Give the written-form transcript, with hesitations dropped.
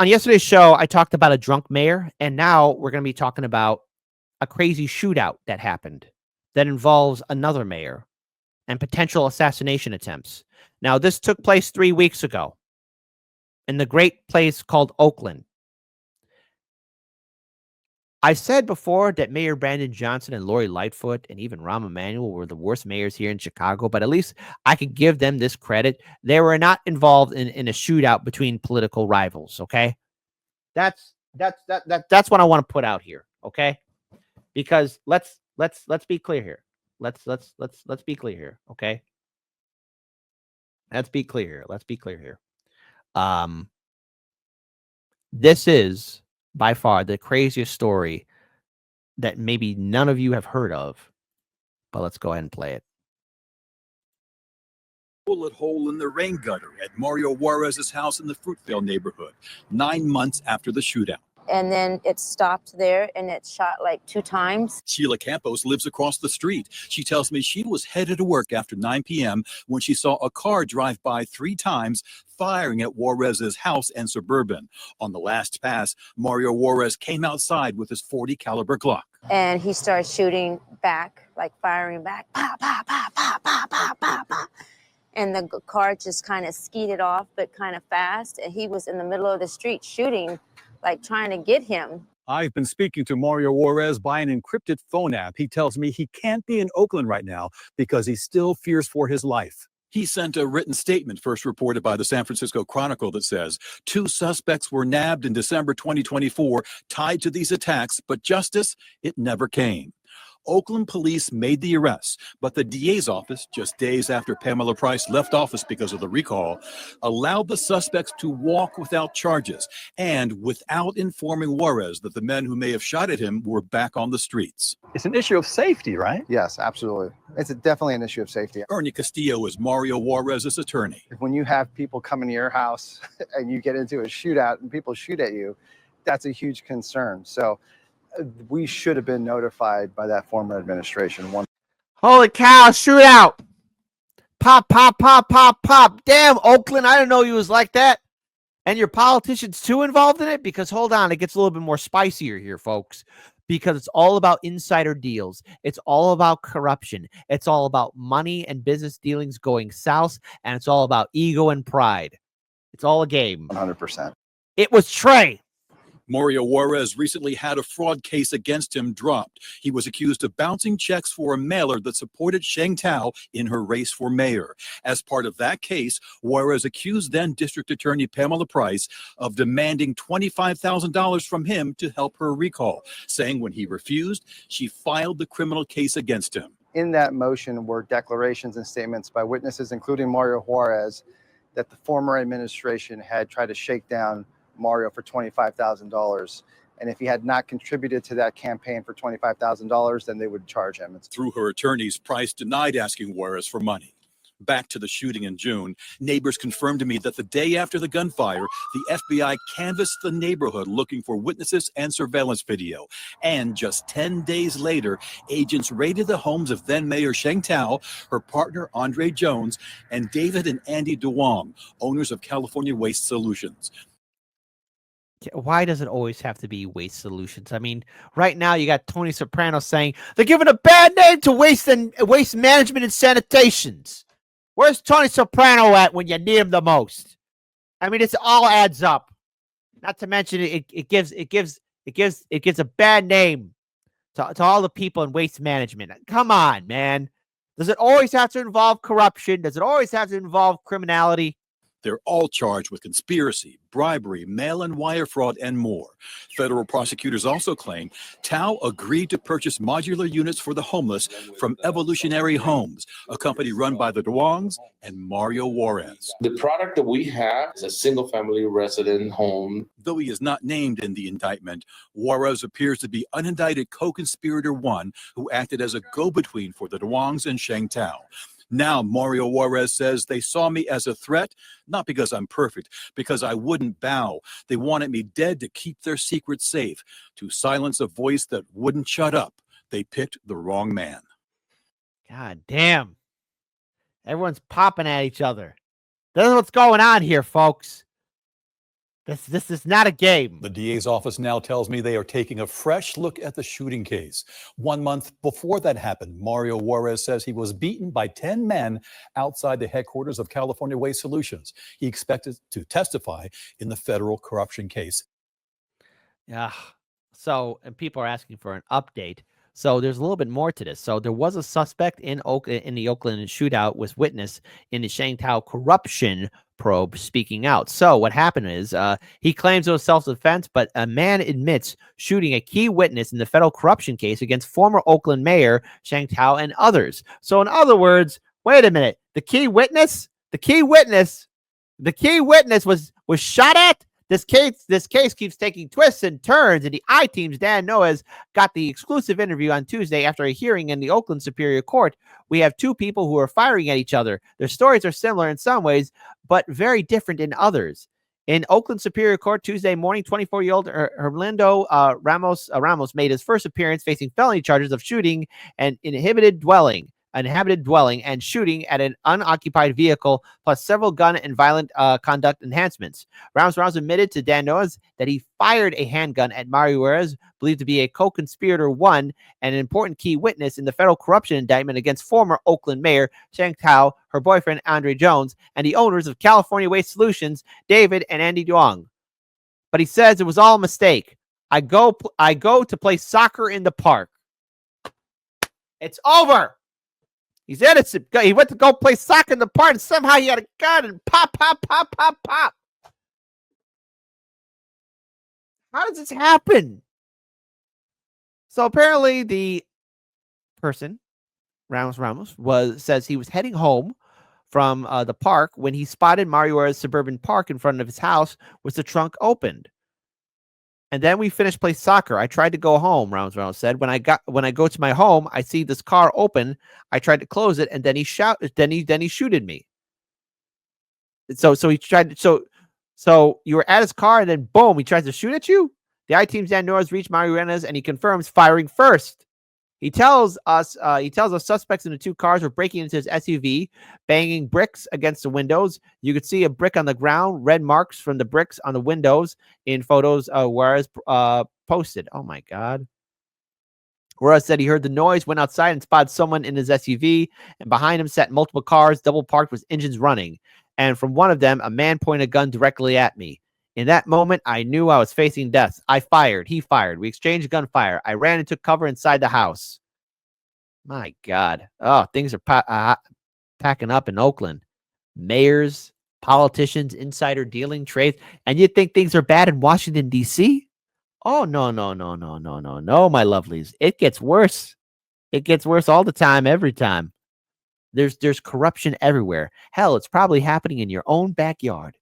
on yesterday's show, I talked about a drunk mayor, and now we're going to be talking about a crazy shootout that happened that involves another mayor and potential assassination attempts. Now, this took place 3 weeks ago in the great place called Oakland. I said before that Mayor Brandon Johnson and Lori Lightfoot and even Rahm Emanuel were the worst mayors here in Chicago, but at least I can give them this credit. They were not involved in a shootout between political rivals, okay? That's what I want to put out here, okay? Because let's be clear here. Let's be clear here, okay? Let's be clear here. Let's be clear here. This is by far the craziest story that maybe none of you have heard of, but let's go ahead and play it. Bullet hole in the rain gutter at Mario Juarez's house in the Fruitvale neighborhood, 9 months after the shootout. And then it stopped there and it shot like 2 times. Sheila Campos lives across the street. She tells me she was headed to work after 9 p.m. when she saw a car drive by 3 times, firing at Juarez's house and Suburban. On the last pass, Mario Juarez came outside with his .40 caliber Glock. And he started shooting back, like firing back. Pa, pa, pa, pa, pa, pa, pa, pa. And the car just kind of skeeted off, but kind of fast. And he was in the middle of the street shooting, like trying to get him. I've been speaking to Mario Juarez by an encrypted phone app. He tells me he can't be in Oakland right now because he still fears for his life. He sent a written statement first reported by the San Francisco Chronicle that says 2 suspects were nabbed in December 2024 tied to these attacks, but justice, it never came. Oakland police made the arrests, but the DA's office, just days after Pamela Price left office because of the recall, allowed the suspects to walk without charges and without informing Juarez that the men who may have shot at him were back on the streets. It's an issue of safety, right? Yes, absolutely. It's definitely an issue of safety. Ernie Castillo is Mario Juarez's attorney. When you have people come into your house and you get into a shootout and people shoot at you, that's a huge concern. So we should have been notified by that former administration. Holy cow, shootout. Pop, pop, pop, pop, pop. Damn, Oakland, I didn't know you was like that. And your politicians too involved in it? Because hold on, it gets a little bit more spicier here, folks. Because it's all about insider deals. It's all about corruption. It's all about money and business dealings going south. And it's all about ego and pride. It's all a game. 100%. It was Trey. Mario Juarez recently had a fraud case against him dropped. He was accused of bouncing checks for a mailer that supported Sheng Tao in her race for mayor. As part of that case, Juarez accused then District Attorney Pamela Price of demanding $25,000 from him to help her recall, saying when he refused, she filed the criminal case against him. In that motion were declarations and statements by witnesses, including Mario Juarez, that the former administration had tried to shake down Mario for $25,000. And if he had not contributed to that campaign for $25,000, then they would charge him. Through her attorneys, Price denied asking Juarez for money. Back to the shooting in June, neighbors confirmed to me that the day after the gunfire, the FBI canvassed the neighborhood looking for witnesses and surveillance video. And just 10 days later, agents raided the homes of then Mayor Sheng Tao, her partner Andre Jones, and David and Andy DeWong, owners of California Waste Solutions. Why does it always have to be Waste Solutions? I mean, right now you got Tony Soprano saying they're giving a bad name to waste management and sanitations. Where's Tony Soprano at when you need him the most? I mean, it all adds up. Not to mention it gives a bad name to all the people in waste management. Come on, man. Does it always have to involve corruption? Does it always have to involve criminality? They're all charged with conspiracy, bribery, mail-in wire fraud, and more. Federal prosecutors also claim Tao agreed to purchase modular units for the homeless from Evolutionary Homes, a company run by the DeWongs and Mario Juarez. The product that we have is a single-family resident home. Though he is not named in the indictment, Juarez appears to be unindicted co-conspirator one who acted as a go-between for the DeWongs and Sheng Tao. Now, Mario Juarez says they saw me as a threat, not because I'm perfect, because I wouldn't bow. They wanted me dead to keep their secret safe, to silence a voice that wouldn't shut up. They picked the wrong man. God damn. Everyone's popping at each other. That's what's going on here, folks. This is not a game. The DA's office now tells me they are taking a fresh look at the shooting case. 1 month before that happened, Mario Juarez says he was beaten by 10 men outside the headquarters of California Waste Solutions. He expected to testify in the federal corruption case. Yeah. So, and people are asking for an update. So there's a little bit more to this. So there was a suspect in the Oakland shootout was witness in the Shangtao corruption probe speaking out. So what happened is he claims it was self-defense, but a man admits shooting a key witness in the federal corruption case against former Oakland Mayor Shangtao and others. So in other words, wait a minute, the key witness was shot at. This case keeps taking twists and turns, and the I-Team's Dan Noah's got the exclusive interview on Tuesday after a hearing in the Oakland Superior Court. We have two people who are firing at each other. Their stories are similar in some ways, but very different in others. In Oakland Superior Court Tuesday morning, 24-year-old Orlando Ramos made his first appearance facing felony charges of shooting an inhabited dwelling and shooting at an unoccupied vehicle, plus several gun and violent conduct enhancements. Ramos admitted to Dan Noah's that he fired a handgun at Mario Juarez, believed to be a co-conspirator one and an important key witness in the federal corruption indictment against former Oakland Mayor Shangtao, her boyfriend Andre Jones, and the owners of California Waste Solutions, David and Andy Duong. But he says it was all a mistake. I go to play soccer in the park. It's over. He's innocent. He went to go play soccer in the park, and somehow he had a gun and pop. How does this happen? So apparently the person, Ramos, says he was heading home from the park when he spotted Mario Juarez's suburban park in front of his house with the trunk opened. And then we finished playing soccer. I tried to go home, Ramos said. When I go to my home, I see this car open. I tried to close it, and then he shooted me. So you were at his car, and then boom, he tries to shoot at you. The I-Team's Dan Noah's reached Mario Juarez, and he confirms firing first. He tells us suspects in the two cars were breaking into his SUV, banging bricks against the windows. You could see a brick on the ground, red marks from the bricks on the windows in photos Juarez posted. Oh, my God. Juarez said he heard the noise, went outside and spotted someone in his SUV, and behind him sat multiple cars, double parked with engines running. And from one of them, a man pointed a gun directly at me. In that moment, I knew I was facing death. I fired. He fired. We exchanged gunfire. I ran and took cover inside the house. My God. Oh, things are packing up in Oakland. Mayors, politicians, insider dealing, trades. And you think things are bad in Washington, D.C.? Oh, no, my lovelies. It gets worse. It gets worse all the time, every time. There's corruption everywhere. Hell, it's probably happening in your own backyard.